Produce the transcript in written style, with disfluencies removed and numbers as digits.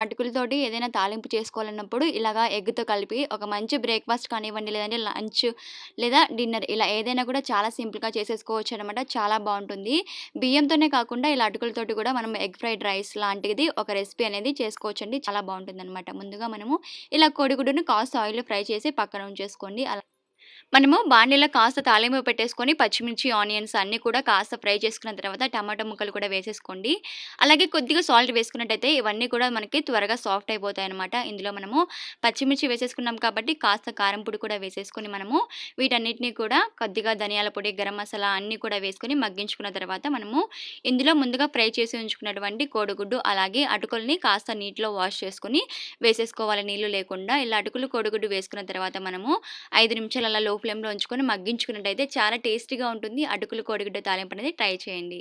అటుకులతోటి ఏదైనా తాలింపు చేసుకోవాలన్నప్పుడు ఇలాగా ఎగ్‌తో కలిపి ఒక మంచి బ్రేక్‌ఫాస్ట్ కానివ్వండి, లేదంటే లంచ్ లేదా డిన్నర్ ఇలా ఏదైనా కూడా చాలా సింపుల్‌గా చేసేసుకోవచ్చనమాట. చాలా బావుంటుంది. బియ్యంతోనే కాకుండా ఇలా అటుకులతోటి కూడా మనం ఎగ్ ఫ్రైడ్ రైస్ లాంటిది ఒక రెసిపీ అనేది చేసుకోవచ్చండి. చాలా బావుంటుందనమాట. ముందుగా మనము ఇలా కోడిగుడ్డుని కాస్త ఆయిల్‌లో ఫ్రై చేసి పక్కన ఉంచేసుకోండి. మనము బాండీలో కాస్త తాలింపు పెట్టేసుకొని పచ్చిమిర్చి, ఆనియన్స్ అన్నీ కూడా కాస్త ఫ్రై చేసుకున్న తర్వాత టమాటా ముక్కలు కూడా వేసేసుకోండి. అలాగే కొద్దిగా సాల్ట్ వేసుకున్నట్టయితే ఇవన్నీ కూడా మనకి త్వరగా సాఫ్ట్ అయిపోతాయన్నమాట. ఇందులో మనము పచ్చిమిర్చి వేసేసుకున్నాం కాబట్టి కాస్త కారం పొడి కూడా వేసేసుకొని మనము వీటన్నిటిని కూడా కొద్దిగా ధనియాల పొడి, గరం మసాలా అన్నీ కూడా వేసుకొని మగ్గించుకున్న తర్వాత మనము ఇందులో ముందుగా ఫ్రై చేసి ఉంచుకున్నటువంటి కోడిగుడ్డు అలాగే అటుకుల్ని కాస్త నీటిలో వాష్ చేసుకొని వేసేసుకోవాలి నీళ్లు లేకుండా. ఇలా అటుకులు, కోడిగుడ్డు వేసుకున్న తర్వాత మనము 5 నిమిషాలు అలా లో ఫ్లేమ్‌లో ఉంచుకొని మగ్గించుకున్నట్టయితే చాలా టేస్టీగా ఉంటుంది. అటుకులు కోడిగుడ్డు తాలింపనేది ట్రై చేయండి.